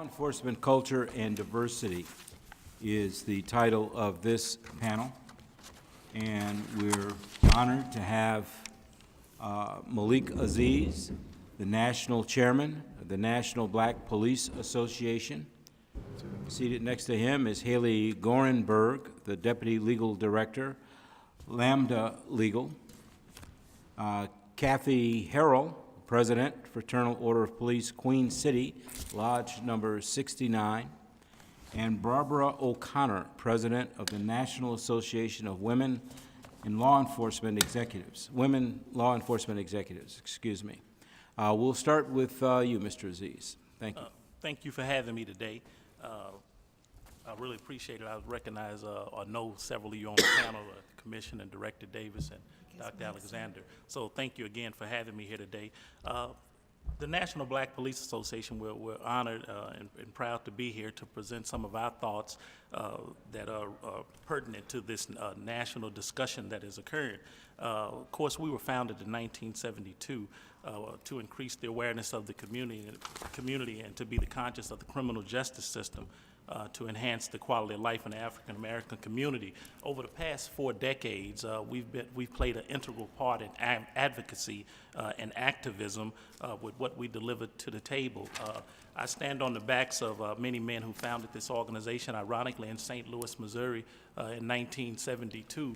Enforcement Culture and Diversity is the title of this panel, and we're honored to have Malik Aziz, the National Chairman of the National Black Police Association. Seated next to him is Hayley Gorenberg, the Deputy Legal Director, Lambda Legal. Kathy Harrell, President, Fraternal Order of Police, Queen City, Lodge number 69, and Barbara O'Connor, President of the National Association of Women in Law Enforcement Executives, Women Law Enforcement Executives, excuse me. We'll start with you, Mr. Aziz. Thank you. Thank you for having me today. I really appreciate it. I recognize or know several of you on the panel, Commissioner Director Davis and Dr. Alexander. So thank you again for having me here today. The National Black Police Association, we're honored and proud to be here to present some of our thoughts that are pertinent to this national discussion that has occurred. Of course, we were founded in 1972 to increase the awareness of the community and to be the conscious of the criminal justice system. To enhance the quality of life in the African American community. Over the past 4 decades, we've played an integral part in advocacy and activism with what we delivered to the table. I stand on the backs of many men who founded this organization, ironically in St. Louis, Missouri, in 1972,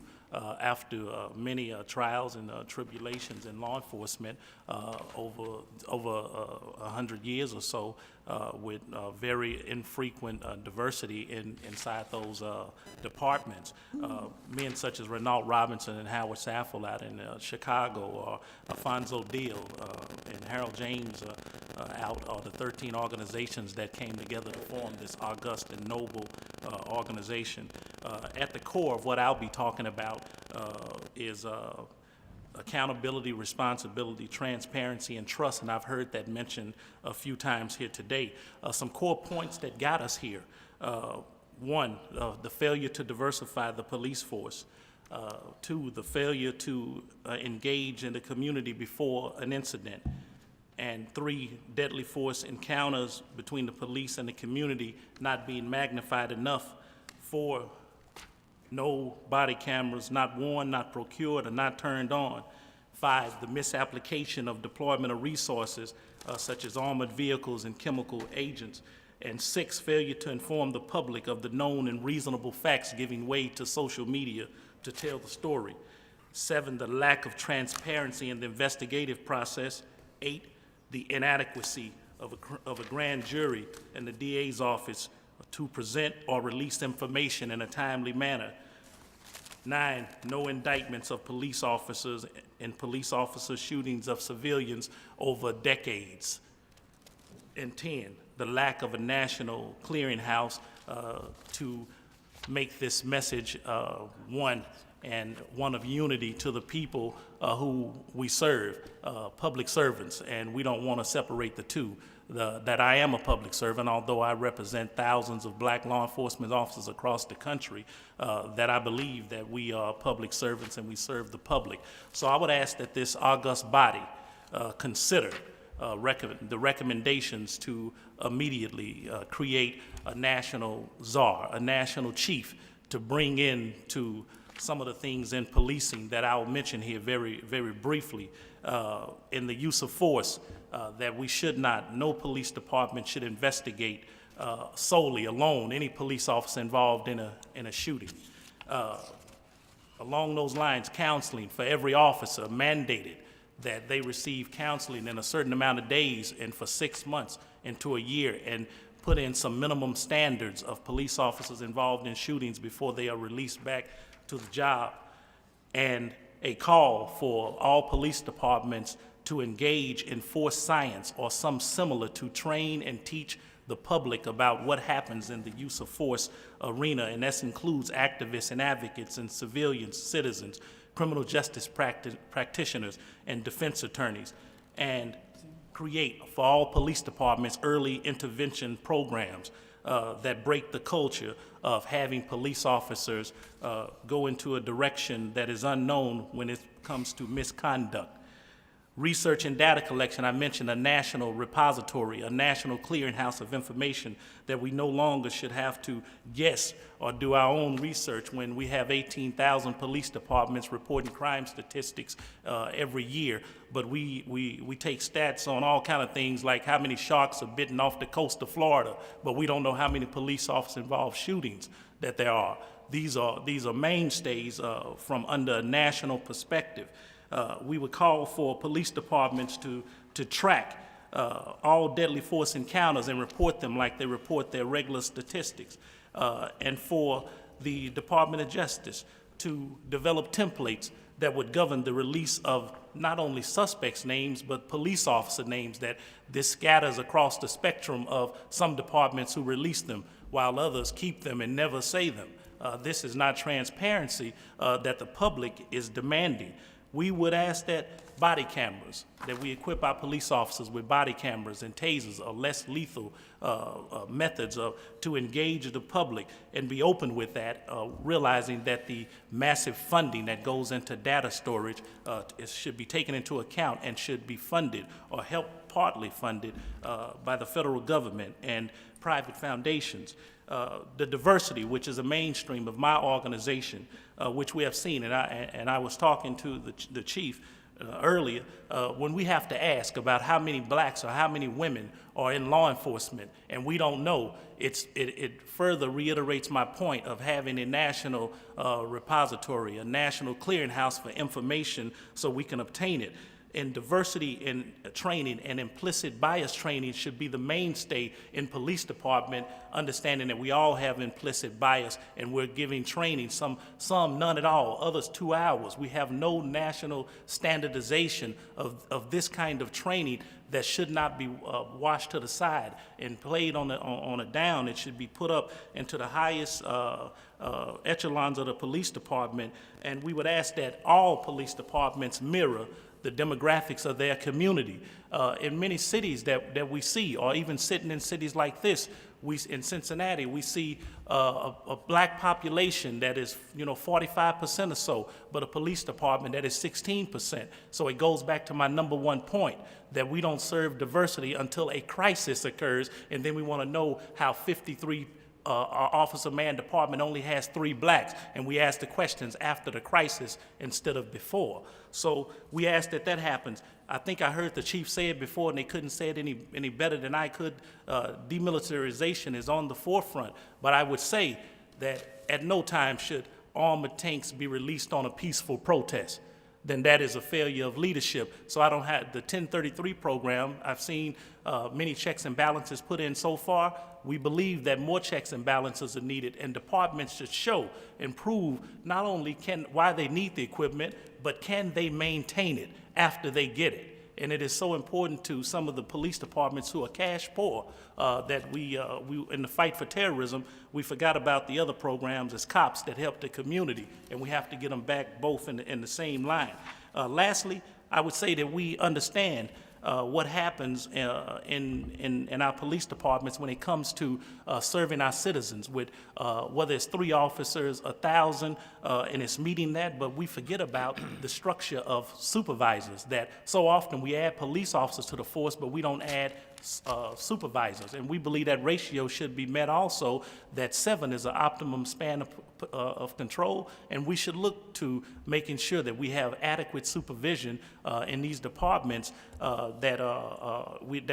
after many trials and tribulations in law enforcement over 100 years or so, with very infrequent diversity inside those departments. Men such as Renault Robinson and Howard Saffold out in Chicago, or Alfonso Deal and Harold James out, are the 13 organizations that came together to form this august and noble organization. At the core of what I'll be talking about is accountability, responsibility, transparency, and trust, and I've heard that mentioned a few times here today. Some core points that got us here. One, the failure to diversify the police force. 2, the failure to engage in the community before an incident. And 3, deadly force encounters between the police and the community not being magnified enough. 4, no body cameras, not worn, not procured, or not turned on. 5, the misapplication of deployment of resources such as armored vehicles and chemical agents. And 6, failure to inform the public of the known and reasonable facts, giving way to social media to tell the story. 7, the lack of transparency in the investigative process. 8, the inadequacy of a grand jury and the DA's office to present or release information in a timely manner. 9, no indictments of police officers and police officer shootings of civilians over decades. And 10, the lack of a national clearinghouse to make this message one of unity to the people who we serve, public servants, and we don't want to separate the two. That I am a public servant, although I represent thousands of black law enforcement officers across the country, that I believe that we are public servants and we serve the public. So I would ask that this august body consider the recommendations to immediately create a national czar, a national chief, to bring in to some of the things in policing that I'll mention here very, very briefly. In the use of force, that we should not, no police department should investigate solely, alone, any police officer involved in a shooting. Along those lines, counseling for every officer mandated that they receive counseling in a certain amount of days and for 6 months into a year, and put in some minimum standards of police officers involved in shootings before they are released back to the job. And a call for all police departments to engage in force science or some similar to train and teach the public about what happens in the use of force arena, and that includes activists and advocates and civilians, citizens, criminal justice practitioners, and defense attorneys, and create for all police departments early intervention programs that break the culture of having police officers go into a direction that is unknown when it comes to misconduct. Research and data collection, I mentioned a national repository, a national clearinghouse of information that we no longer should have to guess or do our own research when we have 18,000 police departments reporting crime statistics every year. But we take stats on all kind of things like how many sharks are bitten off the coast of Florida, but we don't know how many police officers involved shootings that there are. These are mainstays from under a national perspective. We would call for police departments to track all deadly force encounters and report them like they report their regular statistics. And for the Department of Justice to develop templates that would govern the release of not only suspects' names, but police officer names, that this scatters across the spectrum of some departments who release them while others keep them and never say them. This is not transparency that the public is demanding. We would ask that body cameras, that we equip our police officers with body cameras and tasers or less lethal methods to engage the public and be open with that, realizing that the massive funding that goes into data storage should be taken into account and should be funded or help partly funded by the federal government and private foundations. The diversity, which is a mainstream of my organization, which we have seen, and I was talking to the chief earlier, when we have to ask about how many blacks or how many women are in law enforcement, and we don't know, it further reiterates my point of having a national repository, a national clearinghouse for information so we can obtain it. And diversity in training and implicit bias training should be the mainstay in police department, understanding that we all have implicit bias and we're giving training, some none at all, others 2 hours. We have no national standardization of this kind of training that should not be washed to the side and played on a down. It should be put up into the highest echelons of the police department, and we would ask that all police departments mirror the demographics of their community. In many cities that we see, or even sitting in cities like this, in Cincinnati, we see a black population that is 45% or so, but a police department that is 16%. So it goes back to my number one point, that we don't serve diversity until a crisis occurs, and then we want to know how 53 our officer man department only has 3 blacks, and we ask the questions after the crisis instead of before. So we ask that happens. I think I heard the chief say it before, and they couldn't say it any better than I could. Demilitarization is on the forefront, but I would say that at no time should armored tanks be released on a peaceful protest. Then that is a failure of leadership. So I don't have the 1033 program. I've seen many checks and balances put in so far. We believe that more checks and balances are needed, and departments should show and prove not only why they need the equipment, but can they maintain it after they get it. And it is so important to some of the police departments who are cash poor that we in the fight for terrorism, we forgot about the other programs as cops that help the community, and we have to get them back both in the same line. Lastly, I would say that we understand what happens in our police departments when it comes to serving our citizens with whether it's 3 officers, 1,000, and it's meeting that, but we forget about the structure of supervisors, that so often we add police officers to the force, but we don't add supervisors, and we believe that ratio should be met also, that 7 is an optimum span of control, and we should look to making sure that we have adequate supervision in these departments that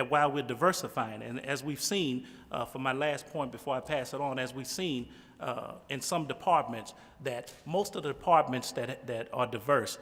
while we're diversifying. And as we've seen, for my last point before I pass it on, as we've seen in some departments, that most of the departments that are diverse,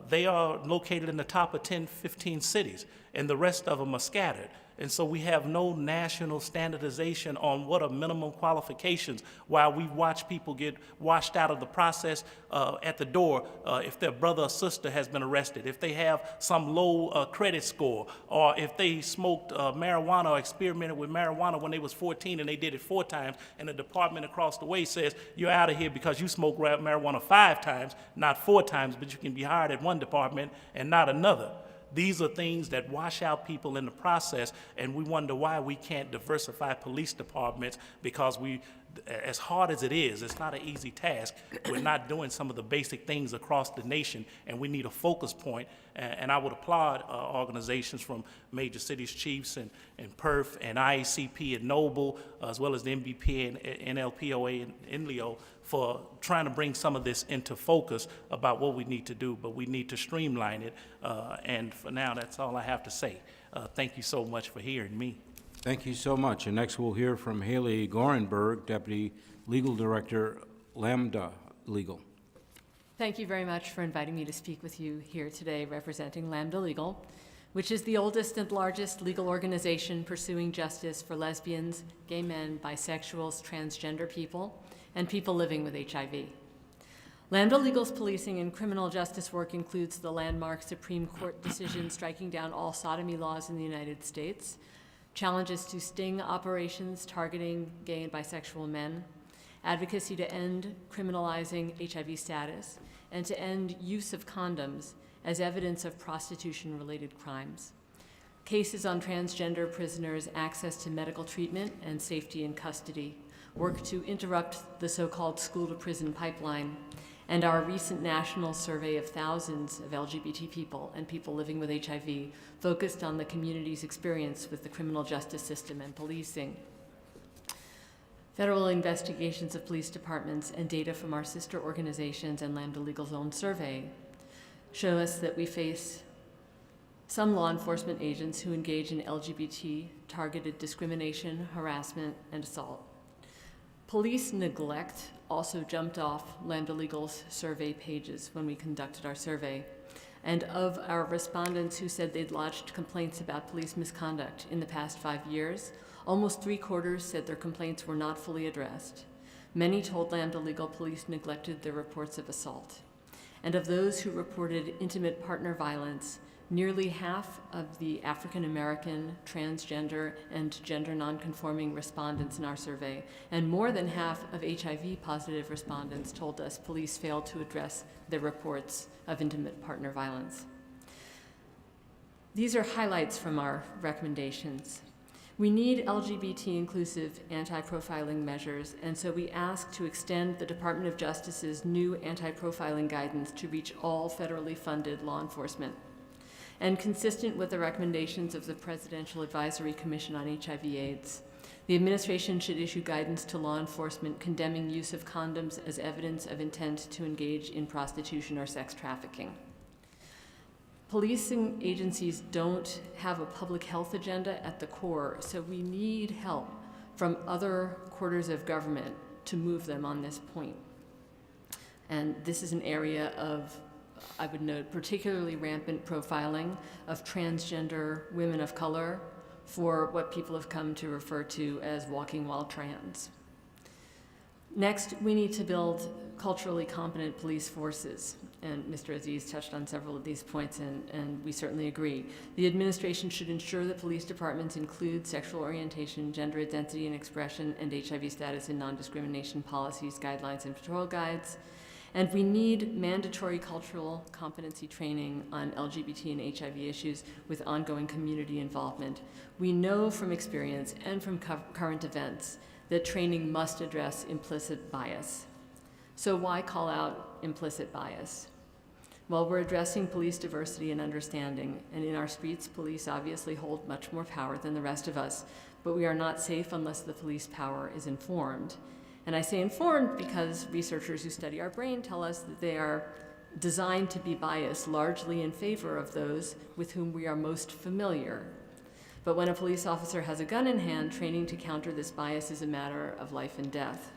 they are located in the top of 10, 15 cities, and the rest of them are scattered. And so we have no national standardization on what are minimum qualifications, while we watch people get washed out of the process at the door if their brother or sister has been arrested, if they have some low credit score, or if they smoked marijuana or experimented with marijuana when they was 14 and they did it 4 times, and the department across the way says, you're out of here because you smoked marijuana 5 times, not 4 times, but you can be hired at one department and not another. These are things that wash out people in the process, and we wonder why we can't diversify police departments, because as hard as it is, it's not an easy task. We're not doing some of the basic things across the nation, and we need a focus point And I would applaud organizations from major cities chiefs and Perth and IACP and Noble, as well as the MBPA and NLPOA and NLEO for trying to bring some of this into focus about what we need to do, but we need to streamline it. And for now, that's all I have to say. Thank you so much for hearing me. Thank you so much. And next we'll hear from Hayley Gorenberg, Deputy Legal Director, Lambda Legal. Thank you very much for inviting me to speak with you here today representing Lambda Legal, which is the oldest and largest legal organization pursuing justice for lesbians, gay men, bisexuals, transgender people, and people living with HIV. Lambda Legal's policing and criminal justice work includes the landmark Supreme Court decision striking down all sodomy laws in the United States, challenges to sting operations targeting gay and bisexual men, advocacy to end criminalizing HIV status, and to end use of condoms as evidence of prostitution-related crimes, cases on transgender prisoners' access to medical treatment and safety in custody, work to interrupt the so-called school-to-prison pipeline, and our recent national survey of thousands of LGBT people and people living with HIV focused on the community's experience with the criminal justice system and policing. Federal investigations of police departments and data from our sister organizations and Lambda Legal's own survey show us that we face some law enforcement agents who engage in LGBT-targeted discrimination, harassment, and assault. Police neglect also jumped off Lambda Legal's survey pages when we conducted our survey. And of our respondents who said they'd lodged complaints about police misconduct in the past 5 years, almost 3/4 said their complaints were not fully addressed. Many told Lambda Legal police neglected their reports of assault. And of those who reported intimate partner violence, nearly half of the African American, transgender, and gender nonconforming respondents in our survey, and more than half of HIV-positive respondents told us police failed to address their reports of intimate partner violence. These are highlights from our recommendations. We need LGBT-inclusive anti-profiling measures, and so we ask to extend the Department of Justice's new anti-profiling guidance to reach all federally funded law enforcement. And consistent with the recommendations of the Presidential Advisory Commission on HIV/AIDS, the administration should issue guidance to law enforcement condemning use of condoms as evidence of intent to engage in prostitution or sex trafficking. Policing agencies don't have a public health agenda at the core, so we need help from other quarters of government to move them on this point. And this is an area of, I would note, particularly rampant profiling of transgender women of color for what people have come to refer to as walking while trans. Next, we need to build culturally competent police forces, and Mr. Aziz touched on several of these points, and we certainly agree. The administration should ensure that police departments include sexual orientation, gender identity and expression, and HIV status in non-discrimination policies, guidelines, and patrol guides. And we need mandatory cultural competency training on LGBT and HIV issues with ongoing community involvement. We know from experience and from current events that training must address implicit bias. So why call out implicit bias? Well, we're addressing police diversity and understanding, and in our streets, police obviously hold much more power than the rest of us, but we are not safe unless the police power is informed. And I say informed because researchers who study our brain tell us that they are designed to be biased largely in favor of those with whom we are most familiar. But when a police officer has a gun in hand, training to counter this bias is a matter of life and death.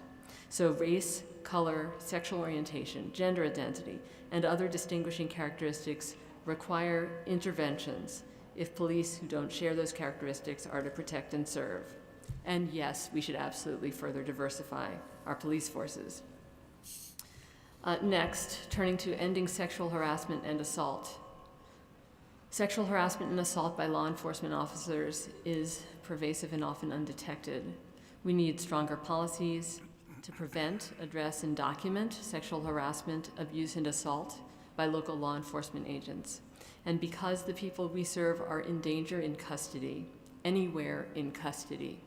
So race, color, sexual orientation, gender identity, and other distinguishing characteristics require interventions if police who don't share those characteristics are to protect and serve. And yes, we should absolutely further diversify our police forces. Next, turning to ending sexual harassment and assault. Sexual harassment and assault by law enforcement officers is pervasive and often undetected. We need stronger policies to prevent, address, and document sexual harassment, abuse, and assault by local law enforcement agents. And because the people we serve are in danger in custody, anywhere in custody,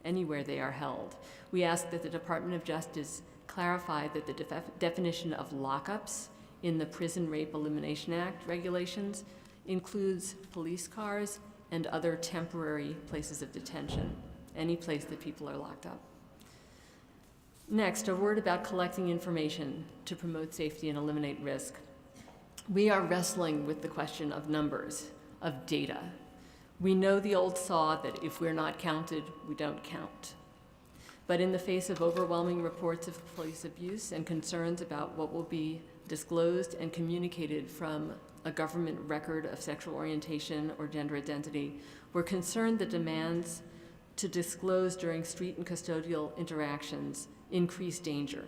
anywhere they are held, we ask that the Department of Justice clarify that the definition of lockups in the Prison Rape Elimination Act regulations includes police cars and other temporary places of detention, any place that people are locked up. Next, a word about collecting information to promote safety and eliminate risk. We are wrestling with the question of numbers, of data. We know the old saw that if we're not counted, we don't count. But in the face of overwhelming reports of police abuse and concerns about what will be disclosed and communicated from a government record of sexual orientation or gender identity, we're concerned that demands to disclose during street and custodial interactions increase danger.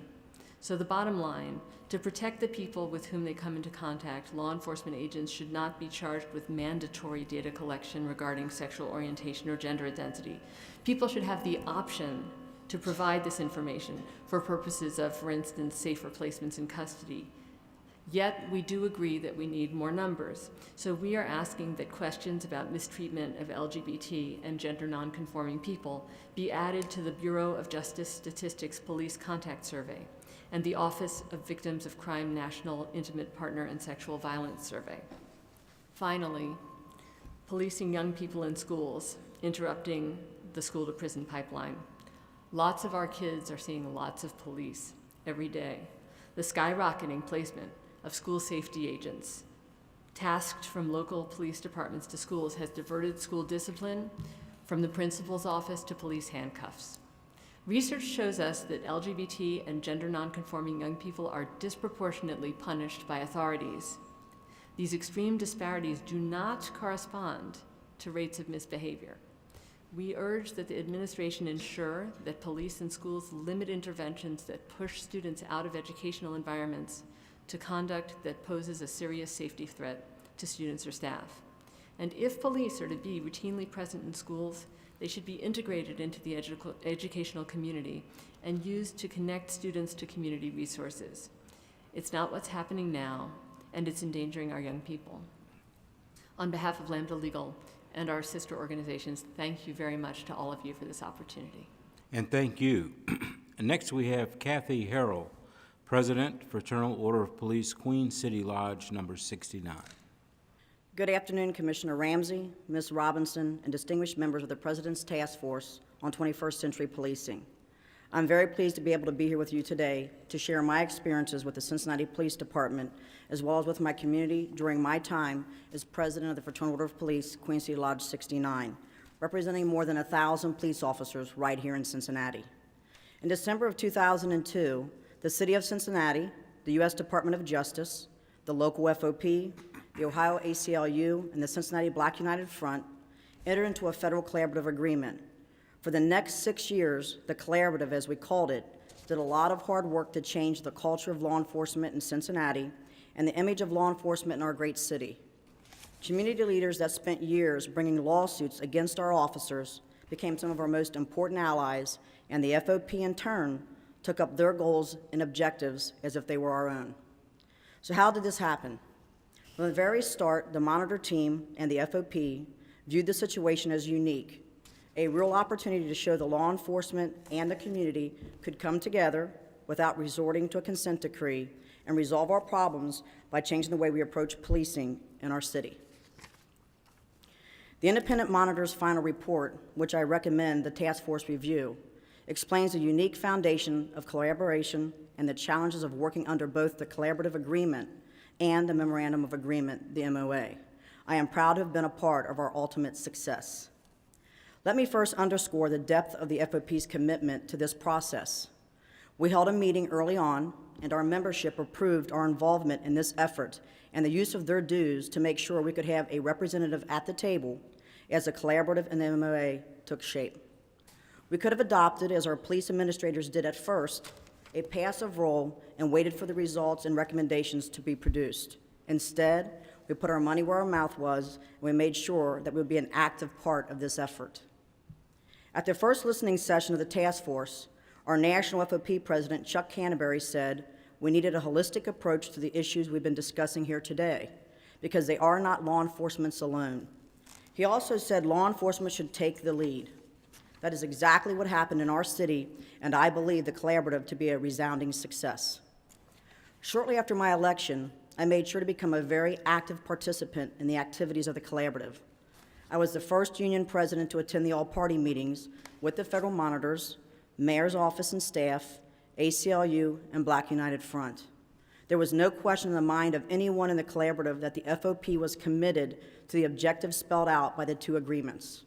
So the bottom line, to protect the people with whom they come into contact, law enforcement agents should not be charged with mandatory data collection regarding sexual orientation or gender identity. People should have the option to provide this information for purposes of, for instance, safer placements in custody. Yet, we do agree that we need more numbers. So we are asking that questions about mistreatment of LGBT and gender nonconforming people be added to the Bureau of Justice Statistics Police Contact Survey and the Office of Victims of Crime National Intimate Partner and Sexual Violence Survey. Finally, policing young people in schools, interrupting the school-to-prison pipeline. Lots of our kids are seeing lots of police every day. The skyrocketing placement of school safety agents tasked from local police departments to schools has diverted school discipline from the principal's office to police handcuffs. Research shows us that LGBT and gender nonconforming young people are disproportionately punished by authorities. These extreme disparities do not correspond to rates of misbehavior. We urge that the administration ensure that police and schools limit interventions that push students out of educational environments to conduct that poses a serious safety threat to students or staff. And if police are to be routinely present in schools, they should be integrated into the educational community and used to connect students to community resources. It's not what's happening now, and it's endangering our young people. On behalf of Lambda Legal and our sister organizations, thank you very much to all of you for this opportunity. And thank you. And next we have Kathy Harrell, President, Fraternal Order of Police, Queen City Lodge, number 69. Good afternoon, Commissioner Ramsey, Ms. Robinson, and distinguished members of the President's Task Force on 21st Century Policing. I'm very pleased to be able to be here with you today to share my experiences with the Cincinnati Police Department, as well as with my community during my time as President of the Fraternal Order of Police, Queen City Lodge 69, representing more than 1,000 police officers right here in Cincinnati. In December of 2002, the City of Cincinnati, the U.S. Department of Justice, the local FOP, the Ohio ACLU, and the Cincinnati Black United Front entered into a federal collaborative agreement. For the next 6 years, the collaborative, as we called it, did a lot of hard work to change the culture of law enforcement in Cincinnati and the image of law enforcement in our great city. Community leaders that spent years bringing lawsuits against our officers became some of our most important allies, and the FOP in turn took up their goals and objectives as if they were our own. So how did this happen? From the very start, the Monitor team and the FOP viewed the situation as unique, a real opportunity to show the law enforcement and the community could come together without resorting to a consent decree and resolve our problems by changing the way we approach policing in our city. The Independent Monitor's final report, which I recommend the task force review, explains the unique foundation of collaboration and the challenges of working under both the collaborative agreement and the Memorandum of Agreement, the MOA. I am proud to have been a part of our ultimate success. Let me first underscore the depth of the FOP's commitment to this process. We held a meeting early on, and our membership approved our involvement in this effort and the use of their dues to make sure we could have a representative at the table as the collaborative and the MOA took shape. We could have adopted, as our police administrators did at first, a passive role and waited for the results and recommendations to be produced. Instead, we put our money where our mouth was, and we made sure that we would be an active part of this effort. At the first listening session of the task force, our national FOP president, Chuck Canterbury, said we needed a holistic approach to the issues we've been discussing here today, because they are not law enforcement's alone. He also said law enforcement should take the lead. That is exactly what happened in our city, and I believe the collaborative to be a resounding success. Shortly after my election, I made sure to become a very active participant in the activities of the collaborative. I was the first union president to attend the all-party meetings with the federal monitors, mayor's office and staff, ACLU, and Black United Front. There was no question in the mind of anyone in the collaborative that the FOP was committed to the objectives spelled out by the two agreements.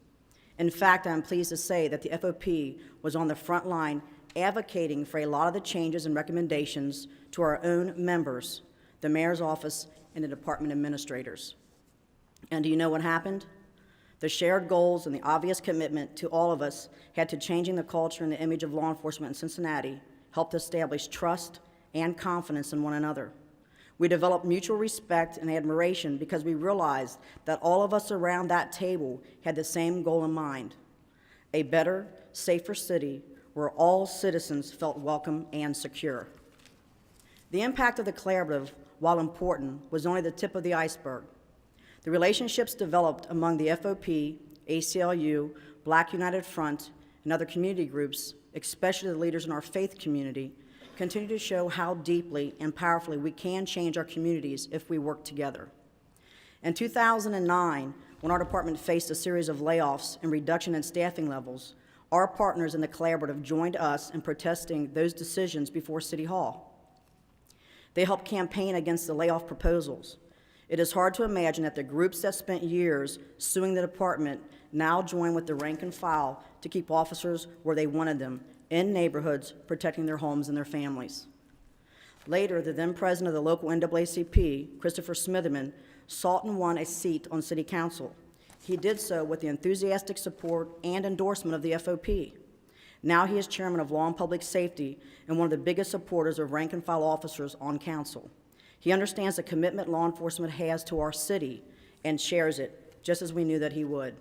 In fact, I'm pleased to say that the FOP was on the front line advocating for a lot of the changes and recommendations to our own members, the mayor's office, and the department administrators. And do you know what happened? The shared goals and the obvious commitment to all of us had to changing the culture and the image of law enforcement in Cincinnati helped establish trust and confidence in one another. We developed mutual respect and admiration because we realized that all of us around that table had the same goal in mind: a better, safer city where all citizens felt welcome and secure. The impact of the collaborative, while important, was only the tip of the iceberg. The relationships developed among the FOP, ACLU, Black United Front, and other community groups, especially the leaders in our faith community, continue to show how deeply and powerfully we can change our communities if we work together. In 2009, when our department faced a series of layoffs and reduction in staffing levels, our partners in the collaborative joined us in protesting those decisions before City Hall. They helped campaign against the layoff proposals. It is hard to imagine that the groups that spent years suing the department now join with the rank and file to keep officers where they wanted them, in neighborhoods, protecting their homes and their families. Later, the then president of the local NAACP, Christopher Smitherman, sought and won a seat on city council. He did so with the enthusiastic support and endorsement of the FOP. Now he is chairman of Law and Public Safety and one of the biggest supporters of rank and file officers on council. He understands the commitment law enforcement has to our city and shares it, just as we knew that he would.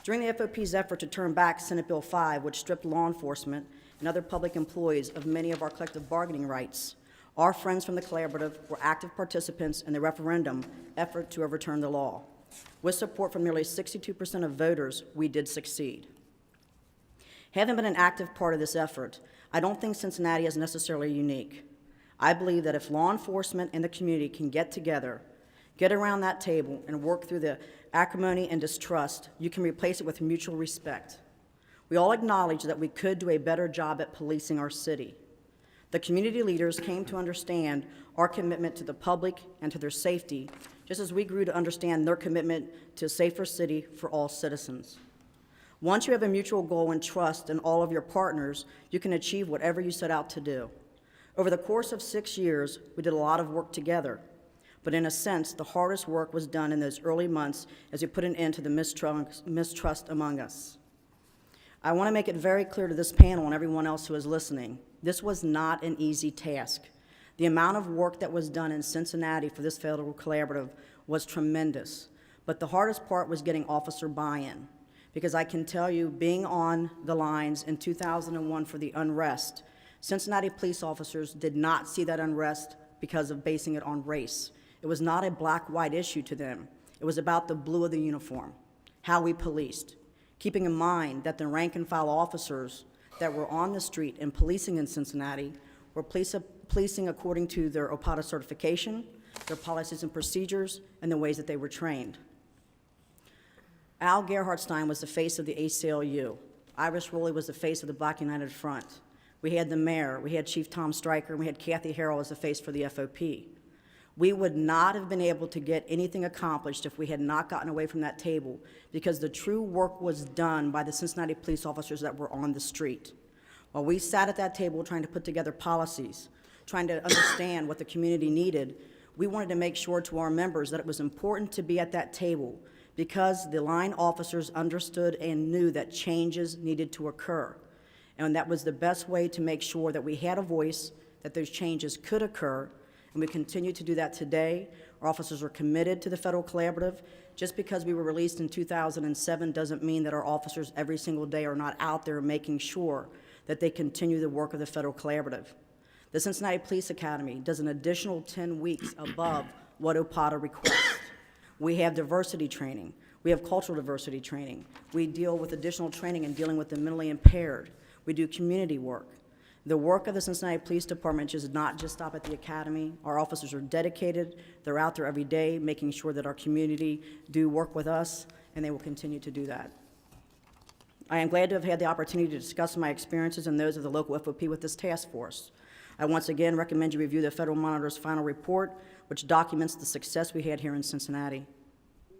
During the FOP's effort to turn back Senate Bill 5, which stripped law enforcement and other public employees of many of our collective bargaining rights, our friends from the collaborative were active participants in the referendum effort to overturn the law. With support from nearly 62% of voters, we did succeed. Having been an active part of this effort, I don't think Cincinnati is necessarily unique. I believe that if law enforcement and the community can get together, get around that table, and work through the acrimony and distrust, you can replace it with mutual respect. We all acknowledge that we could do a better job at policing our city. The community leaders came to understand our commitment to the public and to their safety, just as we grew to understand their commitment to a safer city for all citizens. Once you have a mutual goal and trust in all of your partners, you can achieve whatever you set out to do. Over the course of 6 years, we did a lot of work together, but in a sense, the hardest work was done in those early months as we put an end to the mistrust among us. I want to make it very clear to this panel and everyone else who is listening, this was not an easy task. The amount of work that was done in Cincinnati for this federal collaborative was tremendous, but the hardest part was getting officer buy-in, because I can tell you, being on the lines in 2001 for the unrest, Cincinnati police officers did not see that unrest because of basing it on race. It was not a black-white issue to them. It was about the blue of the uniform, how we policed, keeping in mind that the rank-and-file officers that were on the street and policing in Cincinnati were policing according to their OPATA certification, their policies and procedures, and the ways that they were trained. Al Gerhardstein was the face of the ACLU. Iris Rowley was the face of the Black United Front. We had the mayor, we had Chief Tom Stryker, and we had Kathy Harrell as the face for the FOP. We would not have been able to get anything accomplished if we had not gotten away from that table, because the true work was done by the Cincinnati police officers that were on the street. While we sat at that table trying to put together policies, trying to understand what the community needed, we wanted to make sure to our members that it was important to be at that table, because the line officers understood and knew that changes needed to occur. And that was the best way to make sure that we had a voice, that those changes could occur, and we continue to do that today. Our officers are committed to the federal collaborative. Just because we were released in 2007 doesn't mean that our officers every single day are not out there making sure that they continue the work of the federal collaborative. The Cincinnati Police Academy does an additional 10 weeks above what OPATA requests. We have diversity training. We have cultural diversity training. We deal with additional training in dealing with the mentally impaired. We do community work. The work of the Cincinnati Police Department does not just stop at the academy. Our officers are dedicated. They're out there every day making sure that our community do work with us, and they will continue to do that. I am glad to have had the opportunity to discuss my experiences and those of the local FOP with this task force. I once again recommend you review the Federal Monitor's final report, which documents the success we had here in Cincinnati.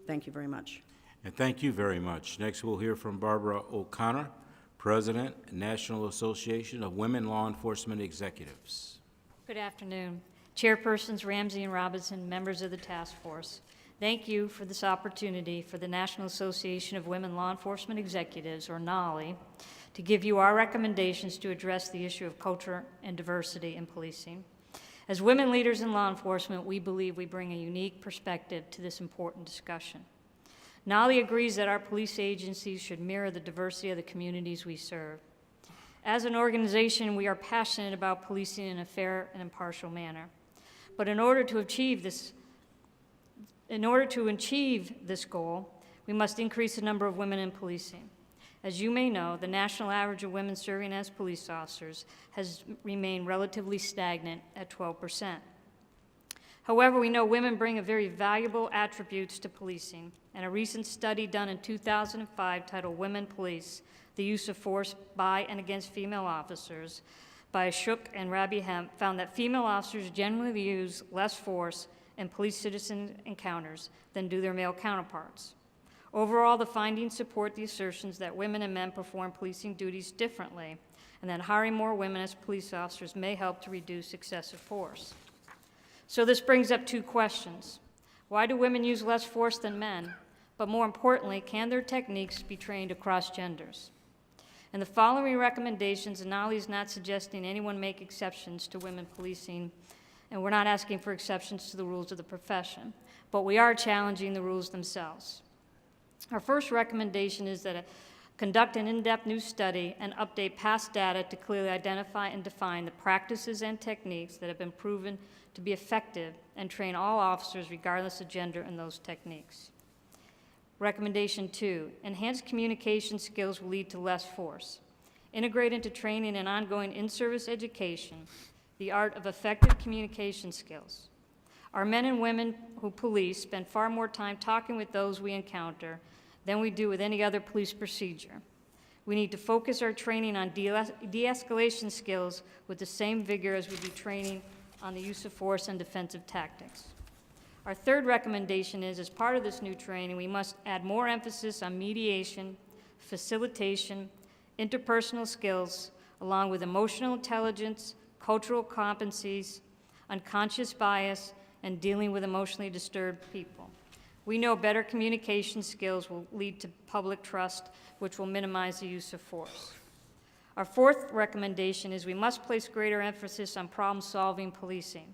Thank you very much. And thank you very much. Next, we'll hear from Barbara O'Connor, President, National Association of Women Law Enforcement Executives. Good afternoon. Chairpersons Ramsey and Robinson, members of the task force. Thank you for this opportunity for the National Association of Women Law Enforcement Executives, or NALE, to give you our recommendations to address the issue of culture and diversity in policing. As women leaders in law enforcement, we believe we bring a unique perspective to this important discussion. NALE agrees that our police agencies should mirror the diversity of the communities we serve. As an organization, we are passionate about policing in a fair and impartial manner. But in order to achieve this goal, we must increase the number of women in policing. As you may know, the national average of women serving as police officers has remained relatively stagnant at 12%. However, we know women bring a very valuable attributes to policing, and a recent study done in 2005 titled Women Police, the Use of Force by and Against Female Officers by Shook and Rabi Hemp found that female officers generally use less force in police-citizen encounters than do their male counterparts. Overall, the findings support the assertions that women and men perform policing duties differently, and that hiring more women as police officers may help to reduce excessive force. So this brings up two questions. Why do women use less force than men? But more importantly, can their techniques be trained across genders? In the following recommendations, NALE is not suggesting anyone make exceptions to women policing, and we're not asking for exceptions to the rules of the profession, but we are challenging the rules themselves. Our first recommendation is that conduct an in-depth new study and update past data to clearly identify and define the practices and techniques that have been proven to be effective and train all officers regardless of gender in those techniques. Recommendation 2, enhanced communication skills will lead to less force. Integrate into training and ongoing in-service education the art of effective communication skills. Our men and women who police spend far more time talking with those we encounter than we do with any other police procedure. We need to focus our training on de-escalation skills with the same vigor as we do training on the use of force and defensive tactics. Our third recommendation is, as part of this new training, we must add more emphasis on mediation, facilitation, interpersonal skills, along with emotional intelligence, cultural competencies, unconscious bias, and dealing with emotionally disturbed people. We know better communication skills will lead to public trust, which will minimize the use of force. Our fourth recommendation is we must place greater emphasis on problem-solving policing.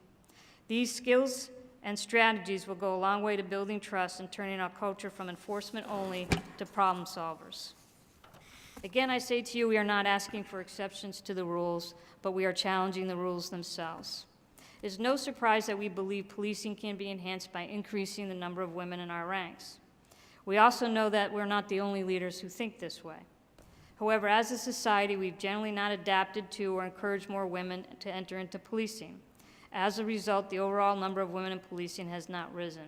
These skills and strategies will go a long way to building trust and turning our culture from enforcement only to problem solvers. Again, I say to you, we are not asking for exceptions to the rules, but we are challenging the rules themselves. It is no surprise that we believe policing can be enhanced by increasing the number of women in our ranks. We also know that we're not the only leaders who think this way. However, as a society, we've generally not adapted to or encouraged more women to enter into policing. As a result, the overall number of women in policing has not risen.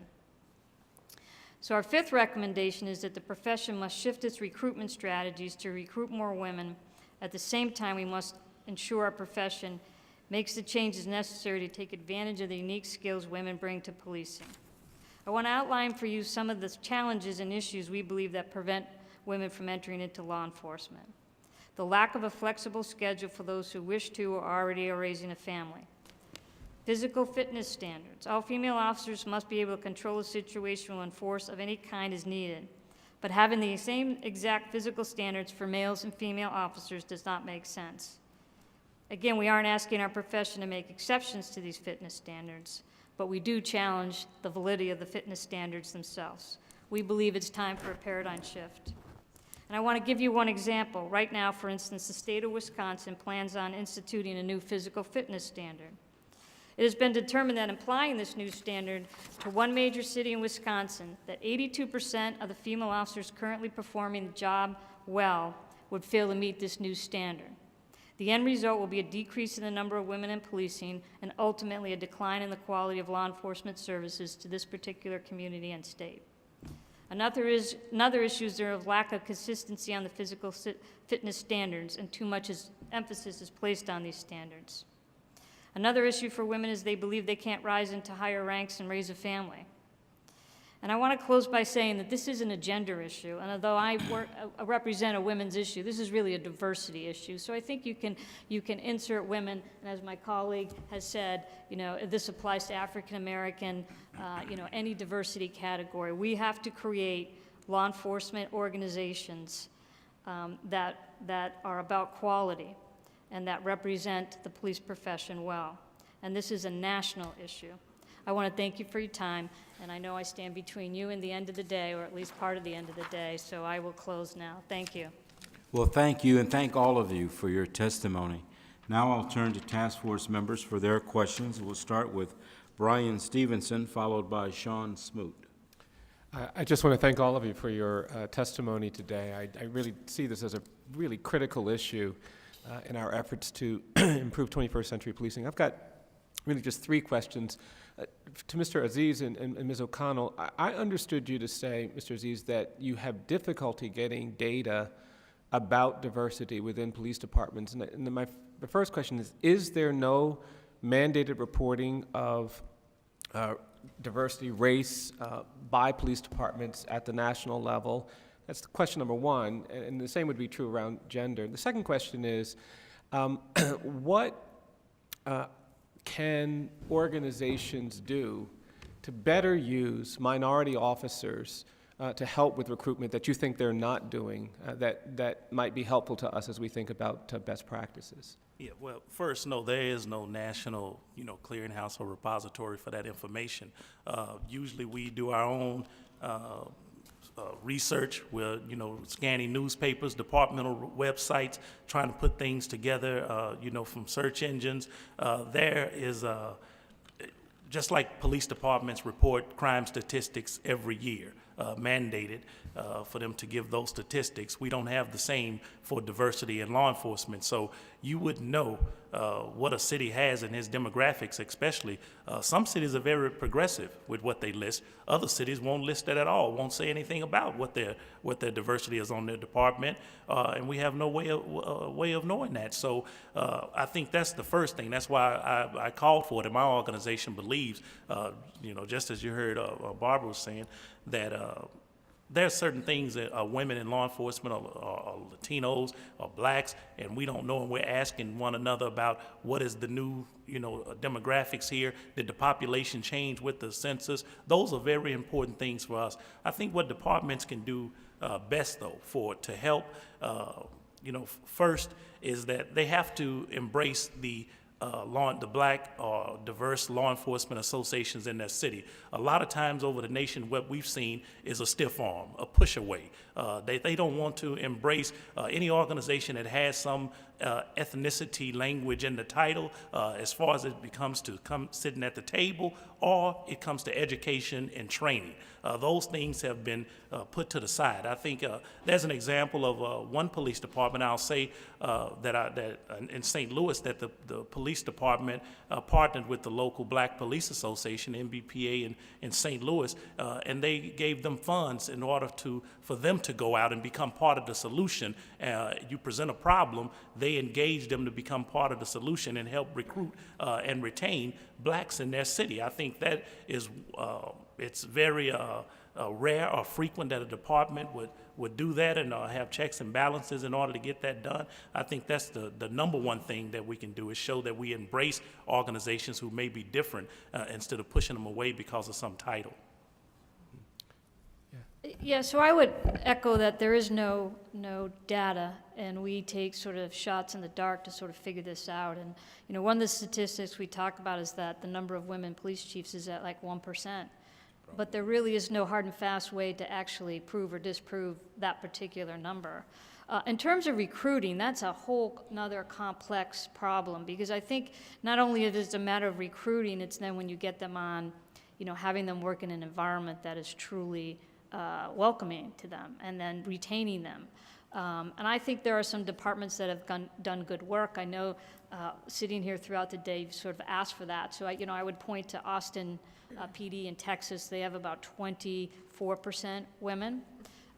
So our fifth recommendation is that the profession must shift its recruitment strategies to recruit more women. At the same time, we must ensure our profession makes the changes necessary to take advantage of the unique skills women bring to policing. I want to outline for you some of the challenges and issues we believe that prevent women from entering into law enforcement. The lack of a flexible schedule for those who wish to or already are raising a family. Physical fitness standards. All female officers must be able to control a situation when force of any kind is needed, but having the same exact physical standards for males and female officers does not make sense. Again, we aren't asking our profession to make exceptions to these fitness standards, but we do challenge the validity of the fitness standards themselves. We believe it's time for a paradigm shift. And I want to give you one example. Right now, for instance, the state of Wisconsin plans on instituting a new physical fitness standard. It has been determined that applying this new standard to one major city in Wisconsin, that 82% of the female officers currently performing the job well would fail to meet this new standard. The end result will be a decrease in the number of women in policing and ultimately a decline in the quality of law enforcement services to this particular community and state. Another issue is there is lack of consistency on the physical fitness standards, and too much emphasis is placed on these standards. Another issue for women is they believe they can't rise into higher ranks and raise a family. And I want to close by saying that this isn't a gender issue, and although I represent a women's issue, this is really a diversity issue. So I think you can insert women, and as my colleague has said, this applies to African American, any diversity category. We have to create law enforcement organizations that are about quality and that represent the police profession well. And this is a national issue. I want to thank you for your time, and I know I stand between you and the end of the day, or at least part of the end of the day, so I will close now. Thank you. Well, thank you, and thank all of you for your testimony. Now I'll turn to task force members for their questions. We'll start with Brian Stevenson, followed by Sean Smoot. I just want to thank all of you for your testimony today. I really see this as a really critical issue in our efforts to improve 21st century policing. I've got really just three questions. To Mr. Aziz and Ms. O'Connell, I understood you to say, Mr. Aziz, that you have difficulty getting data about diversity within police departments. And the first question is there no mandated reporting of diversity, race, by police departments at the national level? That's question number one, and the same would be true around gender. The second question is, what can organizations do to better use minority officers to help with recruitment that you think they're not doing that might be helpful to us as we think about best practices? Yeah, well, first, no, there is no national, clearinghouse or repository for that information. Usually we do our own research. We're, scanning newspapers, departmental websites, trying to put things together, from search engines. There is, just like police departments report crime statistics every year, mandated for them to give those statistics. We don't have the same for diversity in law enforcement. So you would know what a city has in its demographics, especially. Some cities are very progressive with what they list. Other cities won't list it at all, won't say anything about what their diversity is on their department, and we have no way of knowing that. So I think that's the first thing. That's why I called for it, and my organization believes, just as you heard Barbara was saying, that there are certain things that women in law enforcement are Latinos or blacks, and we don't know, and we're asking one another about what is the new, demographics here. Did the population change with the census? Those are very important things for us. I think what departments can do best, though, to help, first is that they have to embrace the black or diverse law enforcement associations in their city. A lot of times over the nation, what we've seen is a stiff arm, a push away. They don't want to embrace any organization that has some ethnicity language in the title, as far as it becomes to sitting at the table, or it comes to education and training. Those things have been put to the side. I think there's an example of one police department, I'll say, that in St. Louis, that the police department partnered with the local Black Police Association, MBPA, in St. Louis, and they gave them funds in order for them to go out and become part of the solution. You present a problem, they engage them to become part of the solution and help recruit and retain blacks in their city. I think that is it's very rare or frequent that a department would do that and have checks and balances in order to get that done. I think that's the number one thing that we can do, is show that we embrace organizations who may be different instead of pushing them away because of some title. Yeah, so I would echo that there is no data, and we take sort of shots in the dark to sort of figure this out. And one of the statistics we talk about is that the number of women police chiefs is at like 1%. But there really is no hard and fast way to actually prove or disprove that particular number. In terms of recruiting, that's a whole another complex problem, because I think not only is it a matter of recruiting, it's then when you get them on, having them work in an environment that is truly welcoming to them, and then retaining them. And I think there are some departments that have done good work. I know sitting here throughout the day, you've sort of asked for that. So I would point to Austin PD in Texas. They have about 24% women.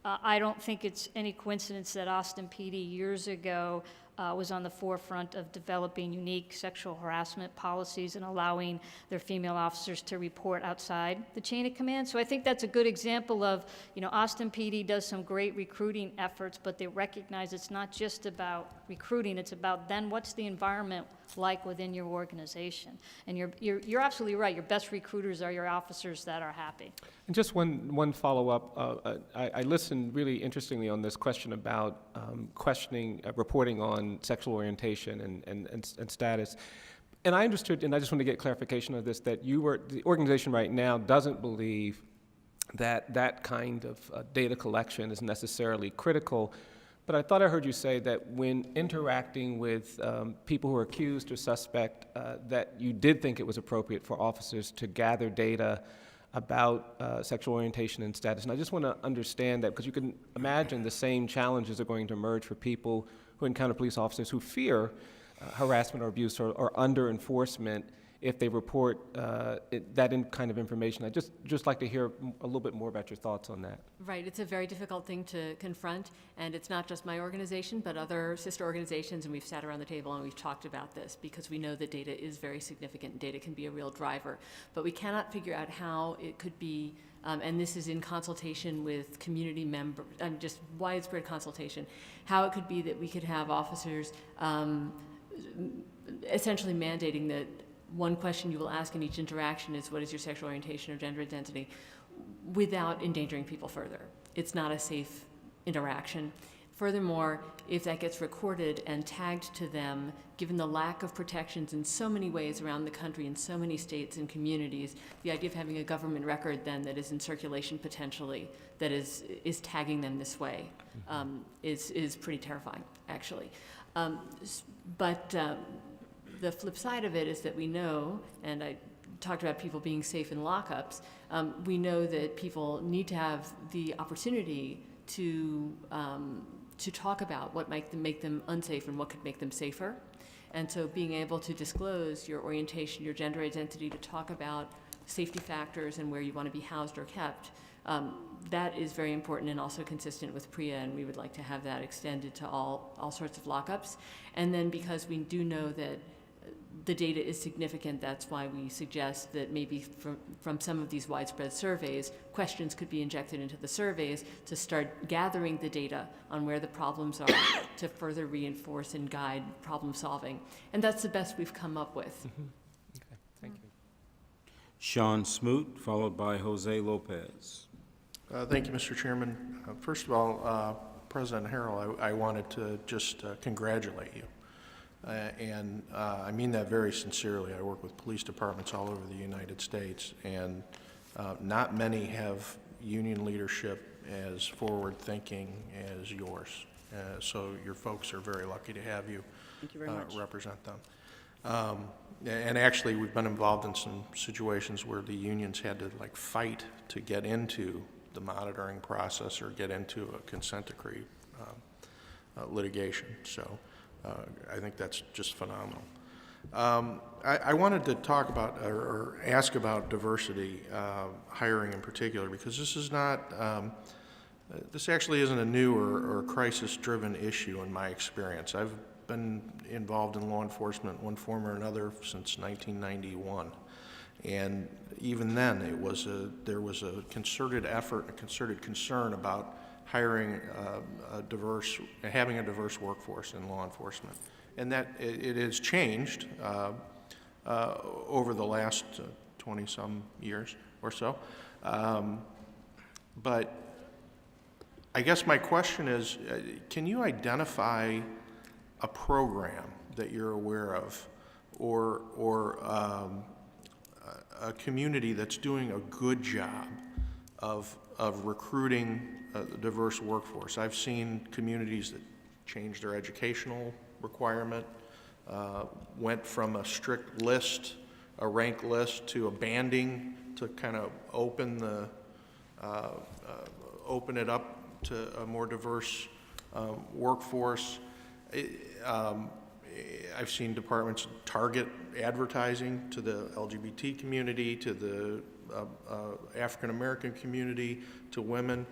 I don't think it's any coincidence that Austin PD years ago was on the forefront of developing unique sexual harassment policies and allowing their female officers to report outside the chain of command. So I think that's a good example of, Austin PD does some great recruiting efforts, but they recognize it's not just about recruiting, it's about then what's the environment like within your organization. And you're absolutely right, your best recruiters are your officers that are happy. And just one follow-up. I listened really interestingly on this question about reporting on sexual orientation and status. And I understood, and I just want to get clarification of this, that the organization right now doesn't believe that kind of data collection is necessarily critical. But I thought I heard you say that when interacting with people who are accused or suspect, that you did think it was appropriate for officers to gather data about sexual orientation and status. And I just want to understand that, because you can imagine the same challenges are going to emerge for people who encounter police officers who fear harassment or abuse or under enforcement if they report that kind of information. I'd just like to hear a little bit more about your thoughts on that. Right, it's a very difficult thing to confront, and it's not just my organization, but other sister organizations, and we've sat around the table and we've talked about this because we know that data is very significant. Data can be a real driver, but we cannot figure out how it could be, and this is in consultation with community members, just widespread consultation, how it could be that we could have officers essentially mandating that one question you will ask in each interaction is, what is your sexual orientation or gender identity, without endangering people further. It's not a safe interaction. Furthermore, if that gets recorded and tagged to them, given the lack of protections in so many ways around the country in so many states and communities, the idea of having a government record then that is in circulation potentially, that is tagging them this way, is pretty terrifying, actually. But the flip side of it is that we know, and I talked about people being safe in lockups, we know that people need to have the opportunity to talk about what might make them unsafe and what could make them safer. And so being able to disclose your orientation, your gender identity, to talk about safety factors and where you want to be housed or kept, that is very important and also consistent with PREA, and we would like to have that extended to all sorts of lockups. And then because we do know that the data is significant, that's why we suggest that maybe from some of these widespread surveys, questions could be injected into the surveys to start gathering the data on where the problems are to further reinforce and guide problem solving. And that's the best we've come up with. Mm-hmm. Okay, thank you. Sean Smoot, followed by Jose Lopez. Thank you, Mr. Chairman. First of all, President Harrell, I wanted to just congratulate you. And I mean that very sincerely. I work with police departments all over the United States, and not many have union leadership as forward-thinking as yours. So your folks are very lucky to have you, Thank you very much. Represent them. And actually, we've been involved in some situations where the unions had to fight to get into the monitoring process or get into a consent decree litigation. So I think that's just phenomenal. I wanted to talk about or ask about diversity hiring in particular, because this is not, this actually isn't a new or crisis-driven issue in my experience. I've been involved in law enforcement in one form or another since 1991. And even then, there was a concerted effort, a concerted concern about hiring having a diverse workforce in law enforcement. And that it has changed over the last 20-some years or so. But I guess my question is, can you identify a program that you're aware of, or a community that's doing a good job of recruiting a diverse workforce? I've seen communities that changed their educational requirement, went from a strict list, a rank list, to a banding to kind of open it up to a more diverse workforce. I've seen departments target advertising to the LGBT community, to the African-American community, to women.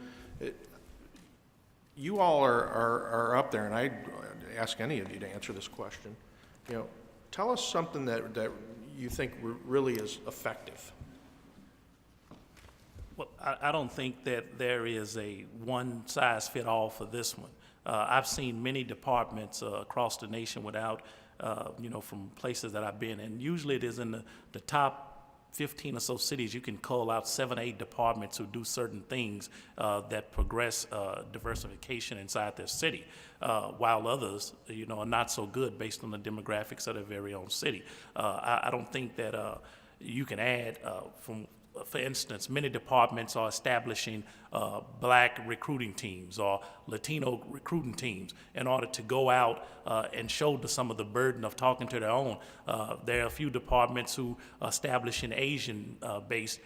You all are up there, and I ask any of you to answer this question. You know, tell us something that you think really is effective. Well, I don't think that there is a one-size-fit-all for this one. I've seen many departments across the nation without, from places that I've been, and usually it is in the top 15 or so cities. You can call out 7 or 8 departments who do certain things that progress diversification inside their city, while others, are not so good based on the demographics of their very own city. I don't think that you can add for instance, many departments are establishing black recruiting teams or Latino recruiting teams in order to go out and shoulder some of the burden of talking to their own. There are a few departments who are establishing Asian-based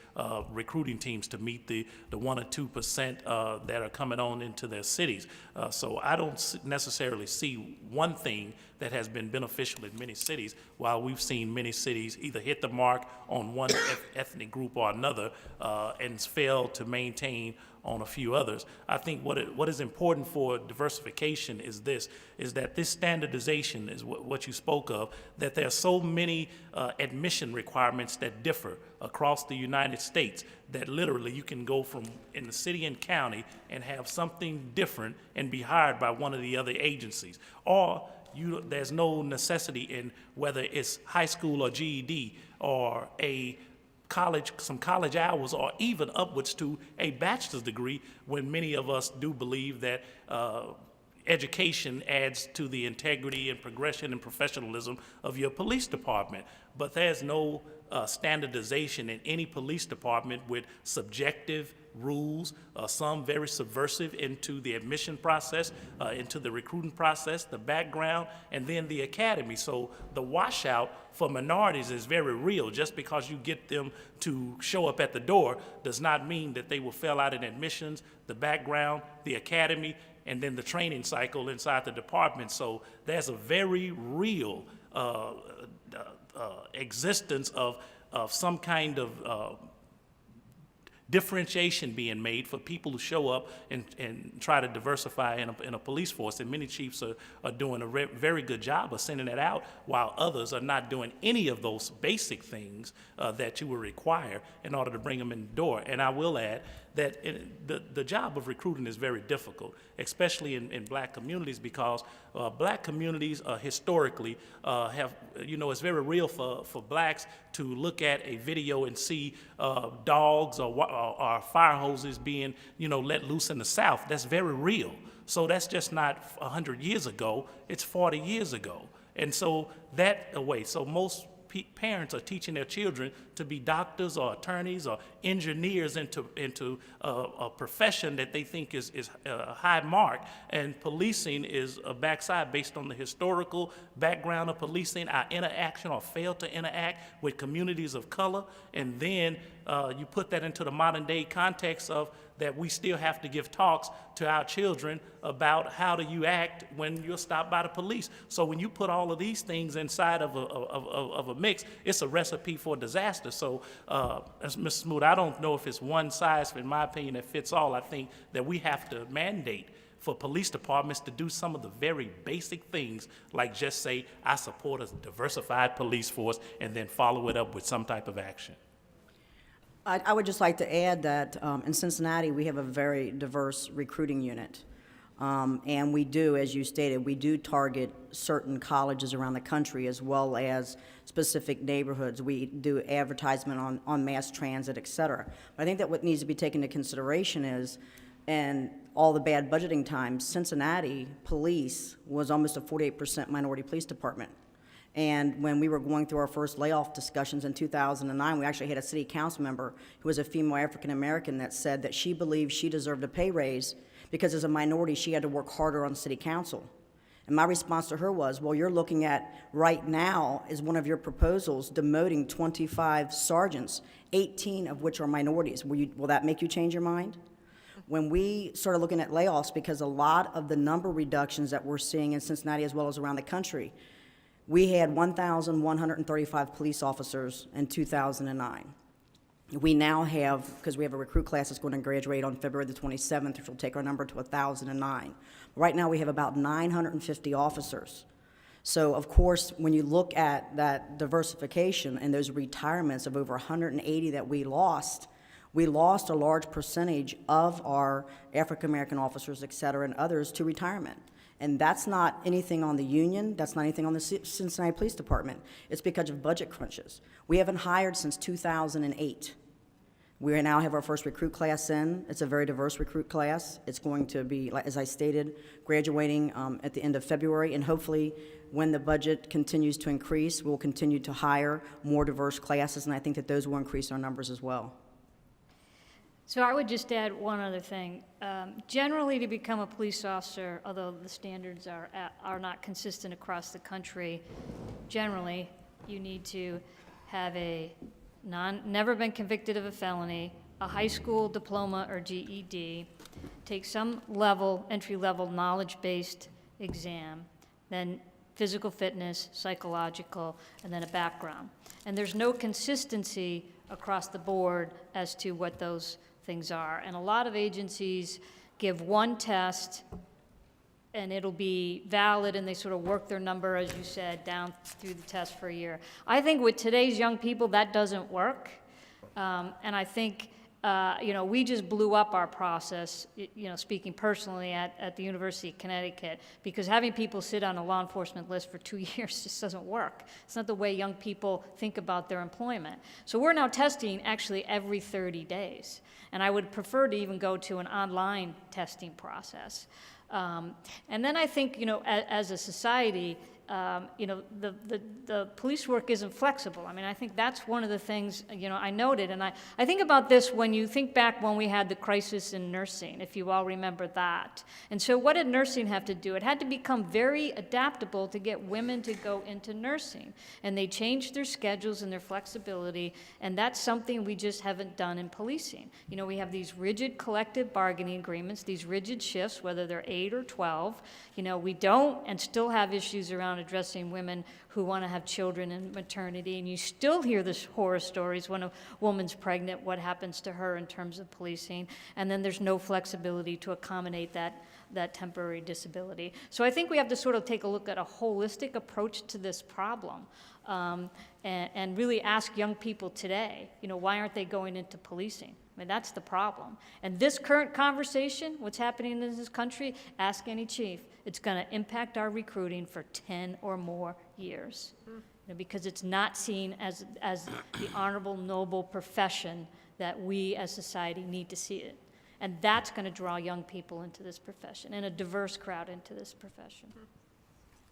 recruiting teams to meet the 1 or 2% that are coming on into their cities. So I don't necessarily see one thing that has been beneficial in many cities, while we've seen many cities either hit the mark on one ethnic group or another and fail to maintain on a few others. I think what is important for diversification is that this standardization is what you spoke of, that there are so many admission requirements that differ across the United States that literally you can go from in the city and county and have something different and be hired by one of the other agencies. Or there's no necessity in whether it's high school or GED or some college hours, or even upwards to a bachelor's degree, when many of us do believe that education adds to the integrity and progression and professionalism of your police department. But there's no standardization in any police department with subjective rules, some very subversive into the admission process, into the recruiting process, the background, and then the academy. So the washout for minorities is very real. Just because you get them to show up at the door does not mean that they will fail out in admissions, the background, the academy, and then the training cycle inside the department. So there's a very real existence of some kind of differentiation being made for people who show up and try to diversify in a police force. And many chiefs are doing a very good job of sending that out, while others are not doing any of those basic things that you would require in order to bring them in the door. And I will add that the job of recruiting is very difficult, especially in black communities, because black communities historically have, it's very real for blacks to look at a video and see dogs or fire hoses being, let loose in the South. That's very real. So that's just not 100 years ago, it's 40 years ago. And so so most parents are teaching their children to be doctors or attorneys or engineers into a profession that they think is a high mark. And policing is a backside based on the historical background of policing, our interaction or fail to interact with communities of color. And then you put that into the modern day context of that we still have to give talks to our children about how do you act when you're stopped by the police. So when you put all of these things inside of a mix, it's a recipe for disaster. So, as Mr. Smoot, I don't know if it's one size, in my opinion, that fits all. I think that we have to mandate for police departments to do some of the very basic things, like just say, I support a diversified police force, and then follow it up with some type of action. I would just like to add that in Cincinnati, we have a very diverse recruiting unit. And we do, as you stated, we do target certain colleges around the country as well as specific neighborhoods. We do advertisement on mass transit, et cetera. But I think that what needs to be taken into consideration is, in all the bad budgeting times, Cincinnati police was almost a 48% minority police department. And when we were going through our first layoff discussions in 2009, we actually had a city council member who was a female African-American that said that she believed she deserved a pay raise because as a minority, she had to work harder on city council. And my response to her was, well, you're looking at right now is one of your proposals demoting 25 sergeants, 18 of which are minorities. Will that make you change your mind? When we started looking at layoffs, because a lot of the number reductions that we're seeing in Cincinnati as well as around the country, we had 1,135 police officers in 2009. We now have, because we have a recruit class that's going to graduate on February the 27th, which will take our number to 1,009. Right now, we have about 950 officers. So, of course, when you look at that diversification and those retirements of over 180 that we lost a large percentage of our African-American officers, et cetera, and others to retirement. And that's not anything on the union, that's not anything on the Cincinnati Police Department. It's because of budget crunches. We haven't hired since 2008. We now have our first recruit class in. It's a very diverse recruit class. It's going to be, as I stated, graduating at the end of February, and hopefully when the budget continues to increase, we'll continue to hire more diverse classes, and I think that those will increase our numbers as well. So I would just add one other thing. Generally, to become a police officer, although the standards are not consistent across the country, generally, you need to have never been convicted of a felony, a high school diploma or GED, take some entry-level knowledge-based exam, then physical fitness, psychological, and then a background. And there's no consistency across the board as to what those things are. And a lot of agencies give one test and it'll be valid, and they sort of work their number, as you said, down through the test for a year. I think with today's young people, that doesn't work. And I think, we just blew up our process, speaking personally at the University of Connecticut, because having people sit on a law enforcement list for 2 years just doesn't work. It's not the way young people think about their employment. So we're now testing actually every 30 days. And I would prefer to even go to an online testing process. And then I think, as a society, the police work isn't flexible. I mean, I think that's one of the things, I noted. And I think about this when you think back when we had the crisis in nursing, if you all remember that. And so what did nursing have to do? It had to become very adaptable to get women to go into nursing. And they changed their schedules and their flexibility, and that's something we just haven't done in policing. We have these rigid collective bargaining agreements, these rigid shifts, whether they're 8 or 12. We don't and still have issues around addressing women who want to have children in maternity, and you still hear the horror stories when a woman's pregnant, what happens to her in terms of policing, and then there's no flexibility to accommodate that temporary disability. So I think we have to sort of take a look at a holistic approach to this problem, and really ask young people today, why aren't they going into policing? I mean, that's the problem. And this current conversation, what's happening in this country, ask any chief, it's going to impact our recruiting for 10 or more years. Because it's not seen as the honorable, noble profession that we as society need to see it. And that's going to draw young people into this profession and a diverse crowd into this profession.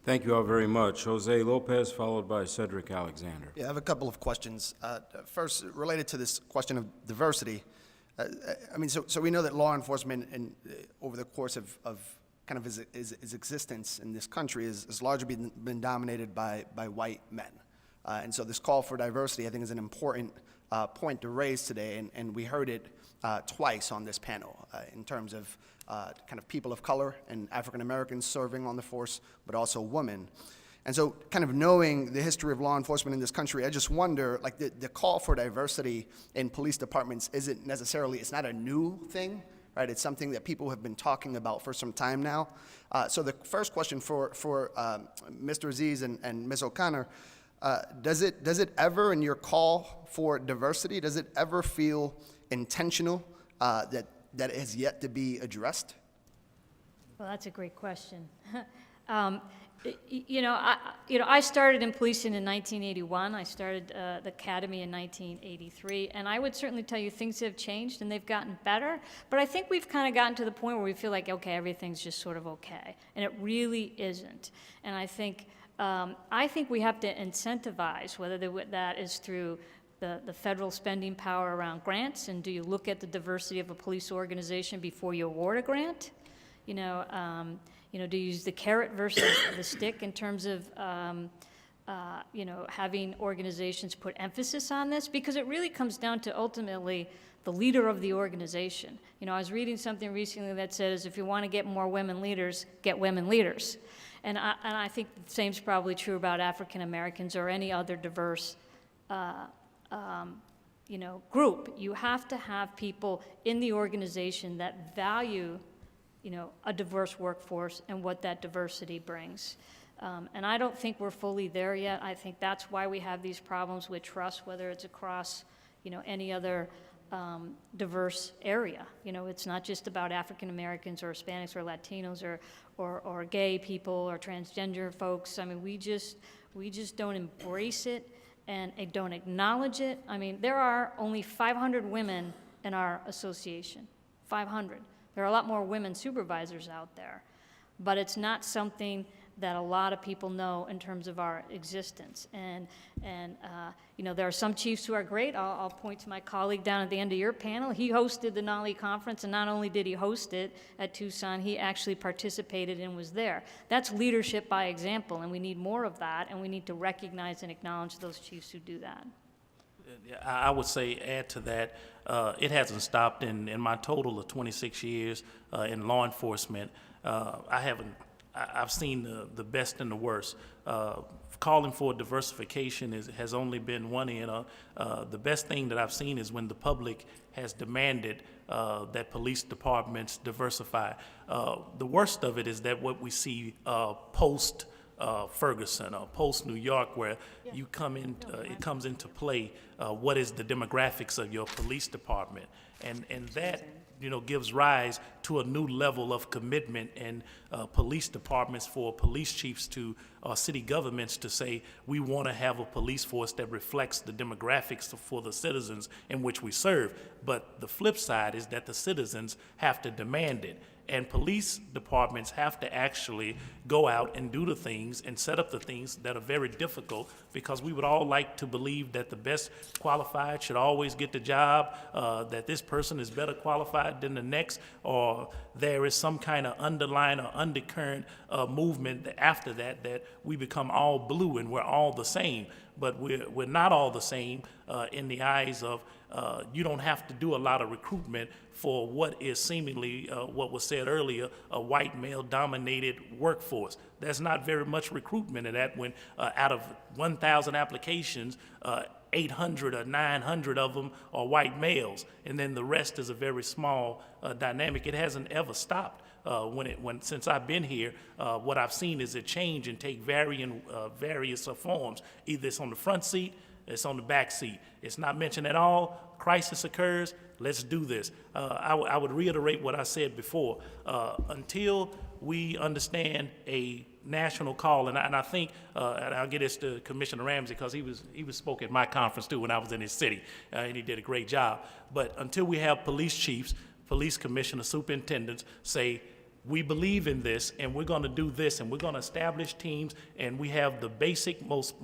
Thank you all very much. Jose Lopez, followed by Cedric Alexander. Yeah, I have a couple of questions. First, related to this question of diversity. So we know that law enforcement over the course of kind of his existence in this country has largely been dominated by white men. And so this call for diversity, I think, is an important point to raise today, and we heard it twice on this panel in terms of kind of people of color and African Americans serving on the force, but also women. And so kind of knowing the history of law enforcement in this country, I just wonder, like the call for diversity in police departments isn't necessarily, it's not a new thing, right? It's something that people have been talking about for some time now. So the first question for Mr. Aziz and Ms. O'Connor, does it ever, in your call for diversity, does it ever feel intentional that it has yet to be addressed? Well, that's a great question. I started in policing in 1981. I started the academy in 1983, and I would certainly tell you things have changed and they've gotten better, but I think we've kind of gotten to the point where we feel like, okay, everything's just sort of okay, and it really isn't. And I think we have to incentivize, whether that is through the federal spending power around grants, and do you look at the diversity of a police organization before you award a grant? Do you use the carrot versus the stick in terms of having organizations put emphasis on this, because it really comes down to ultimately the leader of the organization. I was reading something recently that says, if you want to get more women leaders, get women leaders. And I think the same is probably true about African Americans or any other diverse group. You have to have people in the organization that value, a diverse workforce and what that diversity brings. And I don't think we're fully there yet. I think that's why we have these problems with trust, whether it's across, any other diverse area. It's not just about African Americans or Hispanics or Latinos or gay people or transgender folks. I mean, we just don't embrace it and don't acknowledge it. I mean, there are only 500 women in our association, 500. There are a lot more women supervisors out there, but it's not something that a lot of people know in terms of our existence. And there are some chiefs who are great. I'll point to my colleague down at the end of your panel. He hosted the NALI conference, and not only did he host it at Tucson, he actually participated and was there. That's leadership by example, and we need more of that, and we need to recognize and acknowledge those chiefs who do that. I would say, add to that, it hasn't stopped in my total of 26 years in law enforcement. I've seen the best and the worst. Calling for diversification has only been one end. The best thing that I've seen is when the public has demanded that police departments diversify. The worst of it is that what we see post Ferguson or post New York, where you come in, it comes into play. What is the demographics of your police department, and that gives rise to a new level of commitment in police departments for police chiefs to city governments to say, we want to have a police force that reflects the demographics for the citizens in which we serve. But the flip side is that the citizens have to demand it. And police departments have to actually go out and do the things and set up the things that are very difficult, because we would all like to believe that the best qualified should always get the job, that this person is better qualified than the next, or there is some kind of underlying or undercurrent movement after that we become all blue and we're all the same. But we're not all the same in the eyes of you don't have to do a lot of recruitment for what is seemingly, what was said earlier, a white male-dominated workforce. There's not very much recruitment in that when out of 1,000 applications, 800 or 900 of them are white males, and then the rest is a very small dynamic. It hasn't ever stopped. Since I've been here, what I've seen is it change and take various forms. Either it's on the front seat, it's on the back seat. It's not mentioned at all. Crisis occurs, let's do this. I would reiterate what I said before. Until we understand a national call, and I think, and I'll get this to Commissioner Ramsey, because he spoke at my conference too when I was in his city, and he did a great job. But until we have police chiefs, police commissioners, superintendents say, we believe in this, and we're going to do this, and we're going to establish teams, and we have the basic, most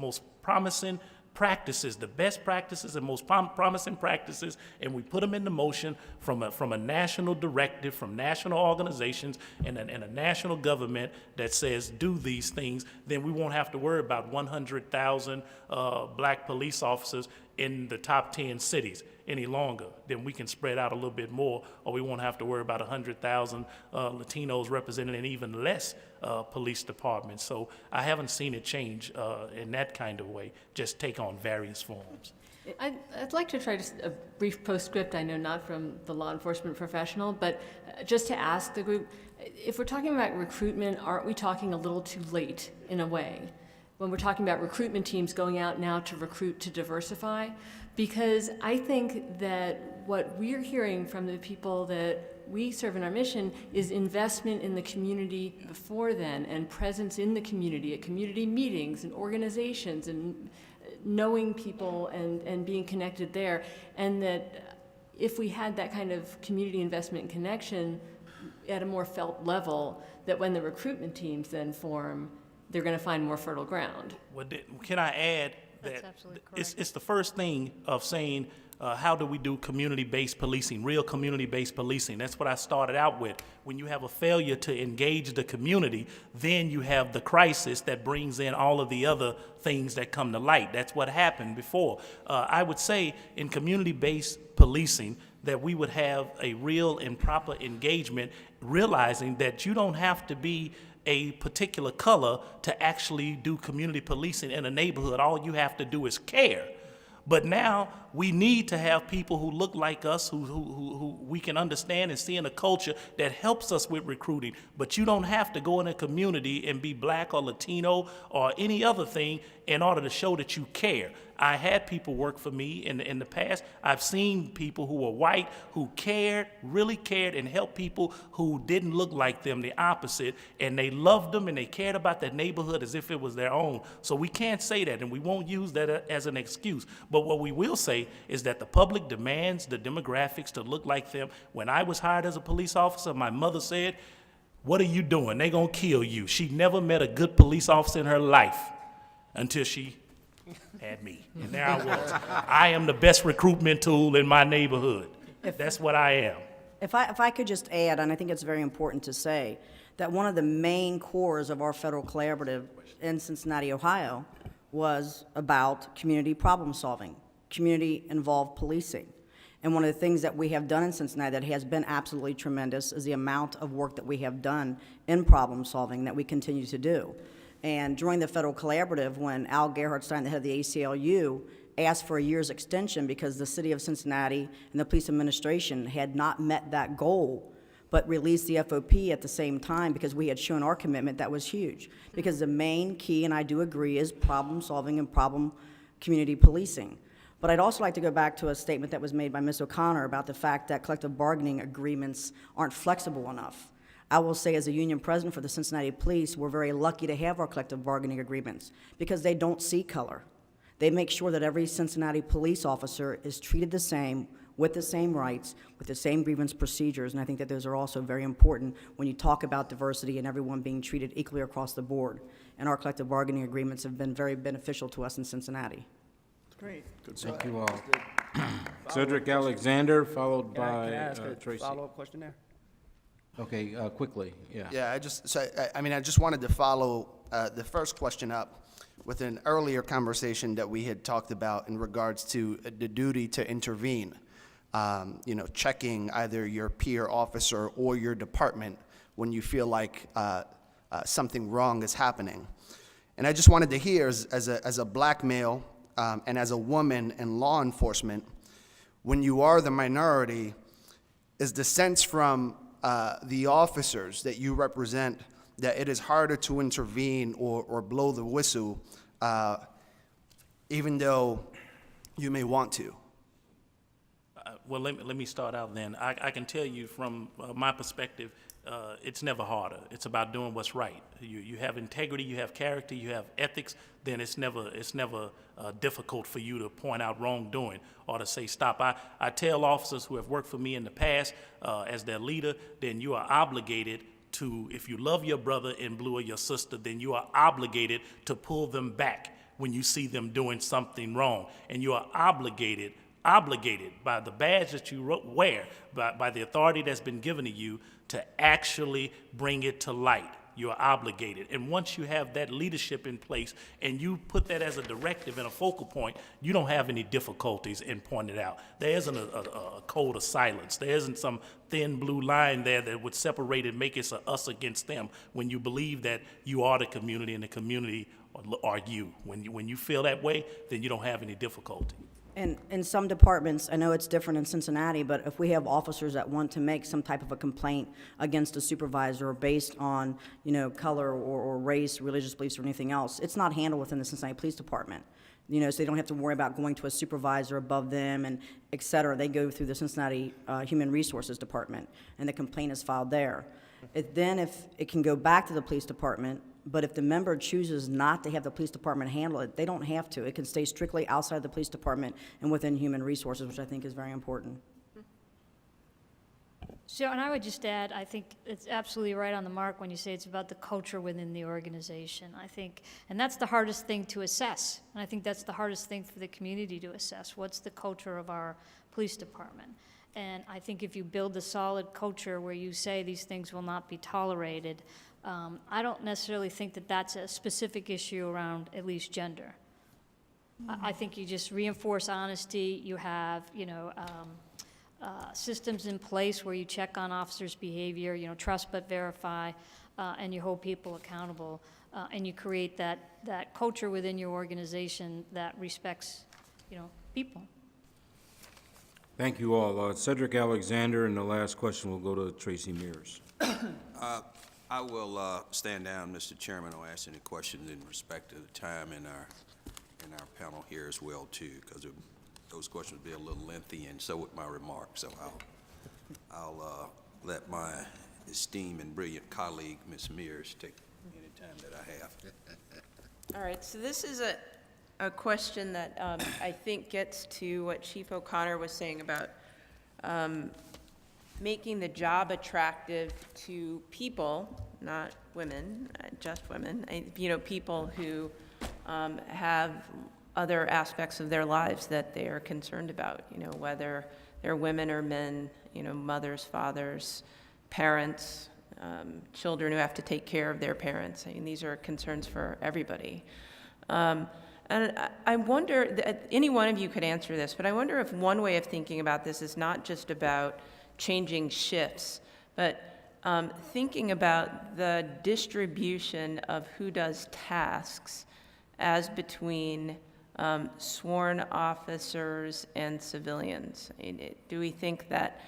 promising practices, the best practices and most promising practices, and we put them into motion from a national directive, from national organizations and a national government that says do these things, then we won't have to worry about 100,000 black police officers in the top 10 cities any longer. Then we can spread out a little bit more, or we won't have to worry about 100,000 Latinos represented in even less police departments. So I haven't seen it change in that kind of way, just take on various forms. I'd like to try just a brief postscript, I know not from the law enforcement professional, but just to ask the group, if we're talking about recruitment, aren't we talking a little too late in a way? When we're talking about recruitment teams going out now to recruit to diversify, because I think that what we're hearing from the people that we serve in our mission is investment in the community before then, and presence in the community at community meetings and organizations, and knowing people and being connected there. And that if we had that kind of community investment and connection at a more felt level, that when the recruitment teams then form, they're going to find more fertile ground. Well, can I add That's absolutely correct. it's the first thing of saying, how do we do community-based policing, real community-based policing? That's what I started out with. When you have a failure to engage the community, then you have the crisis that brings in all of the other things that come to light. That's what happened before. I would say in community-based policing that we would have a real and proper engagement, realizing that you don't have to be a particular color to actually do community policing in a neighborhood. All you have to do is care. But now we need to have people who look like us, who we can understand and see in a culture that helps us with recruiting. But you don't have to go in a community and be black or Latino or any other thing in order to show that you care. I had people work for me in the past. I've seen people who were white who cared, really cared, and helped people who didn't look like them, the opposite, and they loved them and they cared about that neighborhood as if it was their own. So we can't say that, and we won't use that as an excuse. But what we will say is that the public demands the demographics to look like them. When I was hired as a police officer, my mother said, "What are you doing? They're gonna kill you." She never met a good police officer in her life until she had me. And there I was. I am the best recruitment tool in my neighborhood. That's what I am. If I could just add, and I think it's very important to say, that one of the main cores of our federal collaborative in Cincinnati, Ohio, was about community problem solving, community-involved policing. And one of the things that we have done in Cincinnati that has been absolutely tremendous is the amount of work that we have done in problem solving that we continue to do. And during the federal collaborative, when Al Gerhardstein, the head of the ACLU, asked for a year's extension because the city of Cincinnati and the police administration had not met that goal, but released the FOP at the same time because we had shown our commitment, that was huge. Because the main key, and I do agree, is problem solving and problem community policing. But I'd also like to go back to a statement that was made by Ms. O'Connor about the fact that collective bargaining agreements aren't flexible enough. I will say, as a union president for the Cincinnati Police, we're very lucky to have our collective bargaining agreements because they don't see color. They make sure that every Cincinnati police officer is treated the same, with the same rights, with the same grievance procedures, and I think that those are also very important when you talk about diversity and everyone being treated equally across the board. And our collective bargaining agreements have been very beneficial to us in Cincinnati. Great. Thank you all. Cedric Alexander, followed Can I by ask a Tracy. follow-up question there? Okay, quickly, yeah. Yeah, I just wanted to follow the first question up with an earlier conversation that we had talked about in regards to the duty to intervene. Checking either your peer officer or your department when you feel like something wrong is happening. And I just wanted to hear, as a black male and as a woman in law enforcement, when you are the minority, is the sense from the officers that you represent that it is harder to intervene or blow the whistle, even though you may want to? Well, let me start out then. I can tell you from my perspective, it's never harder. It's about doing what's right. You have integrity, you have character, you have ethics, then it's never difficult for you to point out wrongdoing or to say stop. I tell officers who have worked for me in the past as their leader, then you are obligated to, if you love your brother in blue or your sister, then you are obligated to pull them back when you see them doing something wrong. And you are obligated by the badge that you wear, by the authority that's been given to you, to actually bring it to light. You are obligated. And once you have that leadership in place and you put that as a directive and a focal point, you don't have any difficulties in pointing it out. There isn't a code of silence. There isn't some thin blue line there that would separate and make it us against them when you believe that you are the community and the community are you. When you feel that way, then you don't have any difficulty. And in some departments, I know it's different in Cincinnati, but if we have officers that want to make some type of a complaint against a supervisor based on, color or race, religious beliefs, or anything else, it's not handled within the Cincinnati Police Department. So they don't have to worry about going to a supervisor above them and et cetera. They go through the Cincinnati Human Resources Department, and the complaint is filed there. If it can go back to the police department, but if the member chooses not to have the police department handle it, they don't have to. It can stay strictly outside the police department and within human resources, which I think is very important. So, and I would just add, I think it's absolutely right on the mark when you say it's about the culture within the organization. I think, and that's the hardest thing to assess. And I think that's the hardest thing for the community to assess. What's the culture of our police department? And I think if you build a solid culture where you say these things will not be tolerated, I don't necessarily think that that's a specific issue around at least gender. I think you just reinforce honesty. You have, systems in place where you check on officers' behavior, trust but verify, and you hold people accountable, and you create that culture within your organization that respects, people. Thank you all. Cedric Alexander, and the last question will go to Tracy Mears. I will stand down, Mr. Chairman. I'll ask any questions in respect to the time in our panel here as well, too, because those questions will be a little lengthy, and so would my remarks. So I'll let my esteemed and brilliant colleague, Ms. Mears, take any time that I have. All right, so this is a question that I think gets to what Chief O'Connor was saying about making the job attractive to people, not women, just women, people who have other aspects of their lives that they are concerned about, whether they're women or men, mothers, fathers, parents, children who have to take care of their parents. I mean, these are concerns for everybody. And I wonder, any one of you could answer this, but I wonder if one way of thinking about this is not just about changing shifts, but thinking about the distribution of who does tasks as between sworn officers and civilians. Do we think that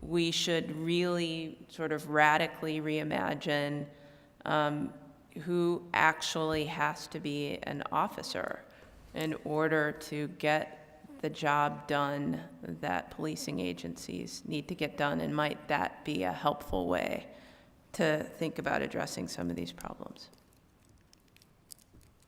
we should really sort of radically reimagine who actually has to be an officer in order to get the job done that policing agencies need to get done, and might that be a helpful way to think about addressing some of these problems?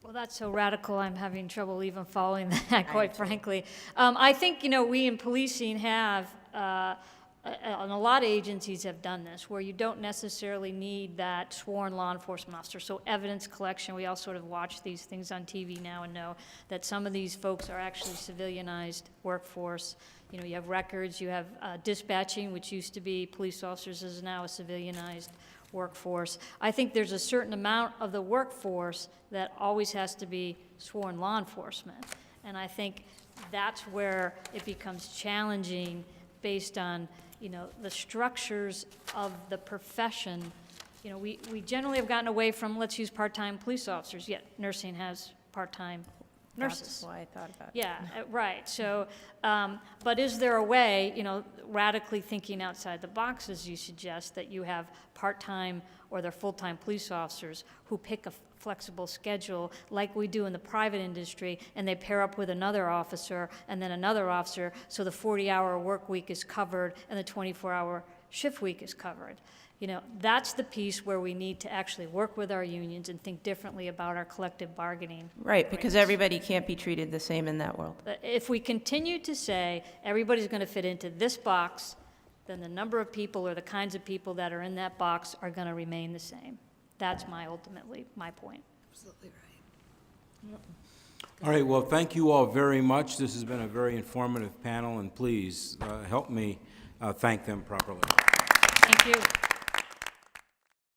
Well, that's so radical, I'm having trouble even following that, quite frankly. I think, we in policing have, and a lot of agencies have done this, where you don't necessarily need that sworn law enforcement officer. So evidence collection, we all sort of watch these things on TV now and know that some of these folks are actually civilianized workforce. You have records, you have dispatching, which used to be police officers, is now a civilianized workforce. I think there's a certain amount of the workforce that always has to be sworn law enforcement. And I think that's where it becomes challenging based on, the structures of the profession. We generally have gotten away from, let's use part-time police officers, yet nursing has part-time nurses. That's why I thought about it. Yeah, right. So, but is there a way, radically thinking outside the box, as you suggest, that you have part-time or they're full-time police officers who pick a flexible schedule like we do in the private industry, and they pair up with another officer and then another officer, so the 40-hour work week is covered and the 24-hour shift week is covered. That's the piece where we need to actually work with our unions and think differently about our collective bargaining. Right, because everybody can't be treated the same in that world. If we continue to say everybody's going to fit into this box, then the number of people or the kinds of people that are in that box are going to remain the same. That's ultimately my point. Absolutely right. All right, well, thank you all very much. This has been a very informative panel, and please help me thank them properly. Thank you.